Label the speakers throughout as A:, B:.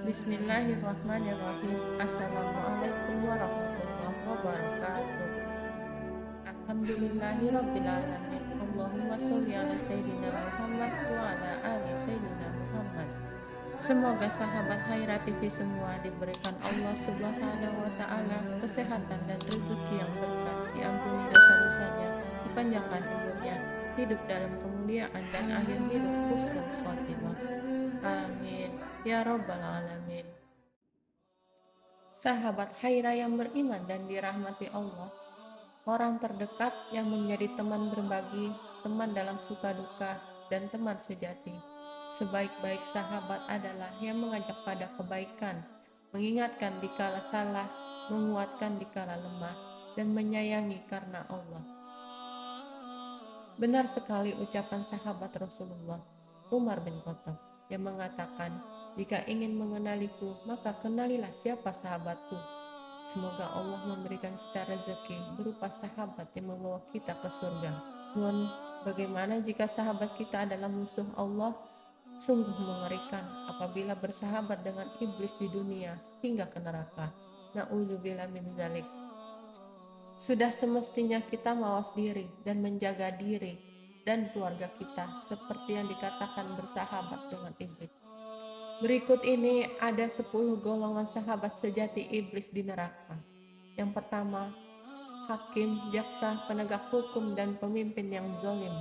A: Bismillahirrahmanirrahim. Assalamualaikum warahmatullahi wabarakatuh. Alhamdulillahirrabbilalamin. Allahumma sholli ala Sayyidina Muhammad wa ala ali Sayyidina Muhammad. Semoga sahabat Haira TV semua diberikan Allah Subhanahu wa Ta'ala kesehatan dan rezeki yang berkah, diampuni dosa-dosanya, dipanjangkan umurnya, hidup dalam kemuliaan, dan akhir hidup husnul khotimah. Amin ya Rabbal Alamin. Sahabat Haira yang beriman dan dirahmati Allah, orang terdekat yang menjadi teman berbagi, teman dalam suka duka, dan teman sejati. Sebaik-baik sahabat adalah yang mengajak pada kebaikan, mengingatkan dikala salah, menguatkan dikala lemah, dan menyayangi karena Allah. Benar sekali ucapan sahabat Rasulullah, Umar bin Khattab, yang mengatakan, "Jika ingin mengenaliku, maka kenalilah siapa sahabatku." Semoga Allah memberikan kita rezeki berupa sahabat yang membawa kita ke surga. Namun, bagaimana jika sahabat kita adalah musuh Allah? Sungguh mengerikan apabila bersahabat dengan iblis di dunia hingga ke neraka. Na'udzubillah min dzalik. Sudah semestinya kita mawas diri dan menjaga diri dan keluarga kita seperti yang dikatakan bersahabat dengan iblis. Berikut ini ada 10 golongan sahabat sejati iblis di neraka. Yang pertama, hakim, jaksa, penegak hukum, dan pemimpin yang zalim.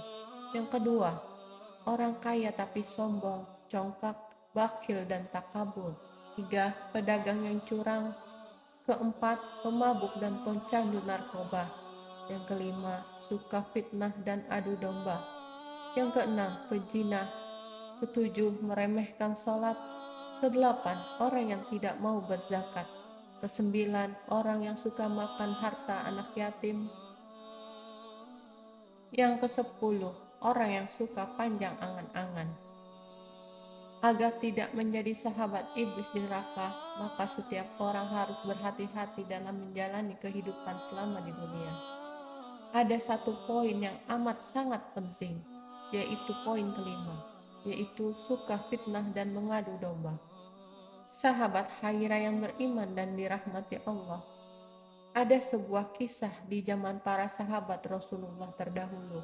A: Yang kedua, orang kaya tapi sombong, congkak, bakhil, dan takabur. 3. Pedagang yang curang. Keempat, pemabuk dan pecandu narkoba. Yang kelima, suka fitnah dan adu domba. Yang keenam, pezina. Ketujuh, meremehkan sholat. Kedelapan, orang yang tidak mau berzakat. Kesembilan, orang yang suka makan harta anak yatim. Yang kesepuluh, orang yang suka panjang angan-angan. Agar tidak menjadi sahabat iblis di neraka, maka setiap orang harus berhati-hati dalam menjalani kehidupan selama di dunia. Ada satu poin yang amat sangat penting, yaitu poin kelima, yaitu suka fitnah dan mengadu domba. Sahabat Haira yang beriman dan dirahmati Allah, ada sebuah kisah di zaman para sahabat Rasulullah terdahulu.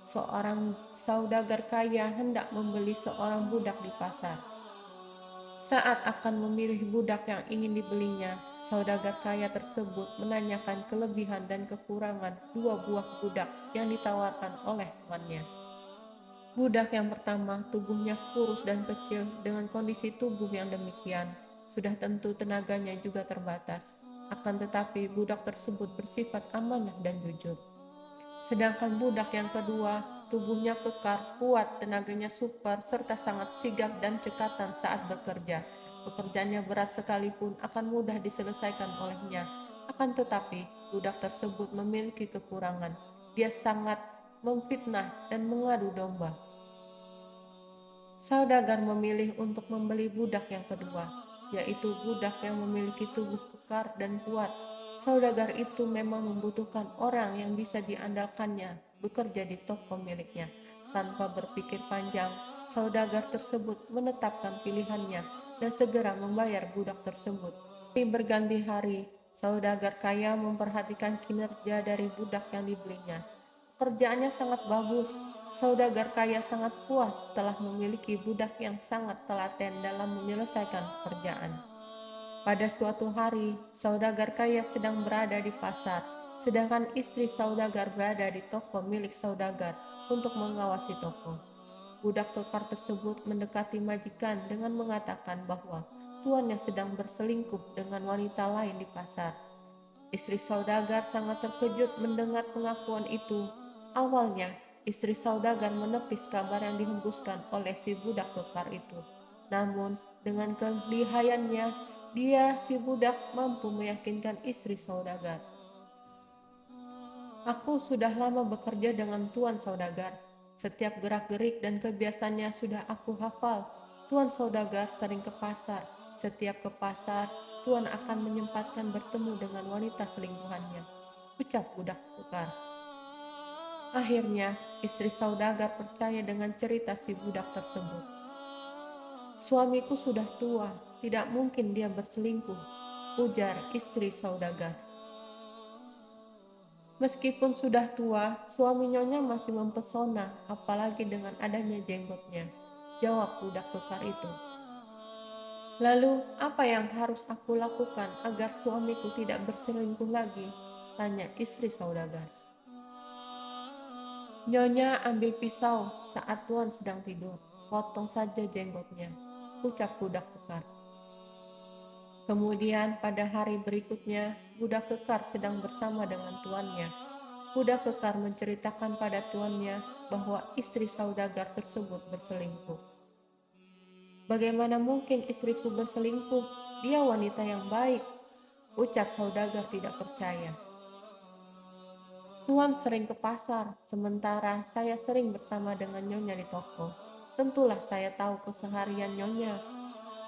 A: Seorang saudagar kaya hendak membeli seorang budak di pasar. Saat akan memilih budak yang ingin dibelinya, saudagar kaya tersebut menanyakan kelebihan dan kekurangan dua buah budak yang ditawarkan oleh temannya. Budak yang pertama tubuhnya kurus dan kecil. Dengan kondisi tubuh yang demikian, sudah tentu tenaganya juga terbatas. Akan tetapi budak tersebut bersifat amanah dan jujur. Sedangkan budak yang kedua, tubuhnya kekar, kuat, tenaganya super, serta sangat sigap dan cekatan saat bekerja. Pekerjaannya berat sekalipun akan mudah diselesaikan olehnya. Akan tetapi, budak tersebut memiliki kekurangan. Dia sangat memfitnah dan mengadu domba. Saudagar memilih untuk membeli budak yang kedua, yaitu budak yang memiliki tubuh kekar dan kuat. Saudagar itu memang membutuhkan orang yang bisa diandalkannya bekerja di toko miliknya. Tanpa berpikir panjang, saudagar tersebut menetapkan pilihannya dan segera membayar budak tersebut. Berganti hari, saudagar kaya memperhatikan kinerja dari budak yang dibelinya. Kerjaannya sangat bagus. Saudagar kaya sangat puas setelah memiliki budak yang sangat telaten dalam menyelesaikan pekerjaan. Pada suatu hari, saudagar kaya sedang berada di pasar, sedangkan istri saudagar berada di toko milik saudagar untuk mengawasi toko. Budak kekar tersebut mendekati majikan dengan mengatakan bahwa tuannya sedang berselingkuh dengan wanita lain di pasar. Istri saudagar sangat terkejut mendengar pengakuan itu. Awalnya, istri saudagar menepis kabar yang dihembuskan oleh si budak kekar itu. Namun, dengan kelihayannya, si budak mampu meyakinkan istri saudagar. "Aku sudah lama bekerja dengan tuan saudagar. Setiap gerak-gerik dan kebiasaannya sudah aku hafal. Tuan saudagar sering ke pasar. Setiap ke pasar, tuan akan menyempatkan bertemu dengan wanita selingkuhannya," ucap budak kekar. Akhirnya, istri saudagar percaya dengan cerita si budak tersebut. Suamiku sudah tua, tidak mungkin dia berselingkuh, ujar istri saudagar. Meskipun sudah tua, suami Nyonya masih mempesona, apalagi dengan adanya jenggotnya, jawab budak kekar itu. Lalu, apa yang harus aku lakukan agar suamiku tidak berselingkuh lagi? Tanya istri saudagar. Nyonya ambil pisau saat tuan sedang tidur, potong saja jenggotnya, ucap budak kekar. Kemudian pada hari berikutnya, budak kekar sedang bersama dengan tuannya. Budak kekar menceritakan pada tuannya bahwa istri saudagar tersebut berselingkuh. Bagaimana mungkin istriku berselingkuh? Dia wanita yang baik, ucap saudagar tidak percaya. Tuan sering ke pasar, sementara saya sering bersama dengan Nyonya di toko. Tentulah saya tahu keseharian Nyonya,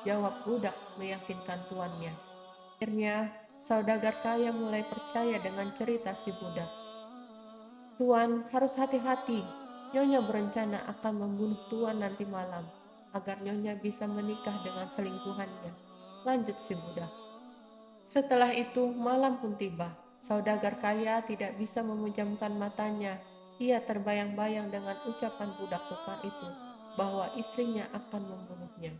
A: jawab budak meyakinkan tuannya. Akhirnya, saudagar kaya mulai percaya dengan cerita si budak. Tuan harus hati-hati, Nyonya berencana akan membunuh Tuan nanti malam, agar Nyonya bisa menikah dengan selingkuhannya, lanjut si budak. Setelah itu, malam pun tiba. Saudagar kaya tidak bisa memejamkan matanya. Ia terbayang-bayang dengan ucapan budak kekar itu, bahwa istrinya akan membunuhnya.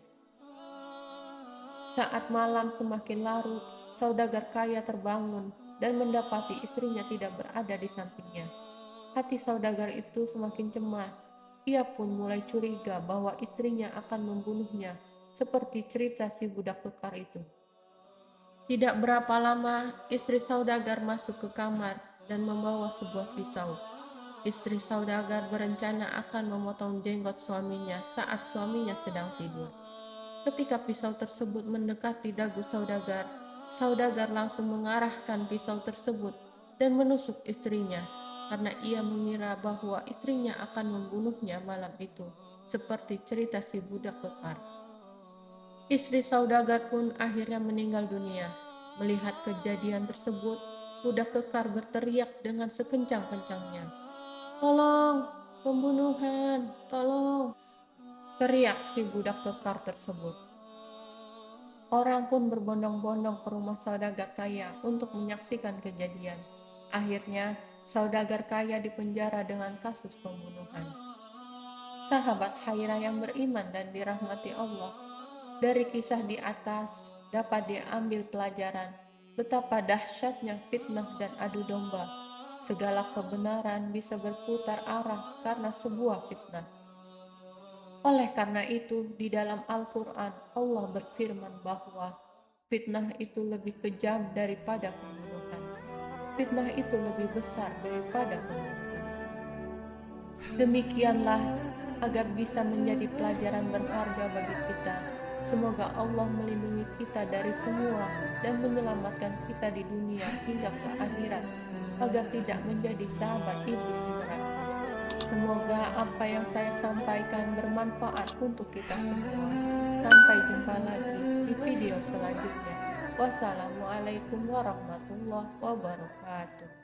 A: Saat malam semakin larut, saudagar kaya terbangun dan mendapati istrinya tidak berada di sampingnya. Hati saudagar itu semakin cemas. Ia pun mulai curiga bahwa istrinya akan membunuhnya, seperti cerita si budak kekar itu. Tidak berapa lama, istri saudagar masuk ke kamar dan membawa sebuah pisau. Istri saudagar berencana akan memotong jenggot suaminya saat suaminya sedang tidur. Ketika pisau tersebut mendekati dagu saudagar, saudagar langsung mengarahkan pisau tersebut dan menusuk istrinya karena ia mengira bahwa istrinya akan membunuhnya malam itu, seperti cerita si budak kekar. Istri saudagar pun akhirnya meninggal dunia. Melihat kejadian tersebut, budak kekar berteriak dengan sekencang-kencangnya, "Tolong, pembunuhan, tolong!" teriak si budak kekar tersebut. Orang pun berbondong-bondong ke rumah saudagar kaya untuk menyaksikan kejadian. Akhirnya, saudagar kaya dipenjara dengan kasus pembunuhan. Sahabat Haira yang beriman dan dirahmati Allah, dari kisah di atas dapat diambil pelajaran betapa dahsyatnya fitnah dan adu domba. Segala kebenaran bisa berputar arah karena sebuah fitnah. Oleh karena itu, di dalam Al-Quran, Allah berfirman bahwa fitnah itu lebih kejam daripada pembunuhan. Fitnah itu lebih besar daripada pembunuhan. Demikianlah, agar bisa menjadi pelajaran berharga bagi kita. Semoga Allah melindungi kita dari semua dan menyelamatkan kita di dunia hingga ke akhirat, agar tidak menjadi sahabat iblis di neraka. Semoga apa yang saya sampaikan bermanfaat untuk kita semua. Sampai jumpa lagi di video selanjutnya. Wassalamualaikum warahmatullahi wabarakatuh.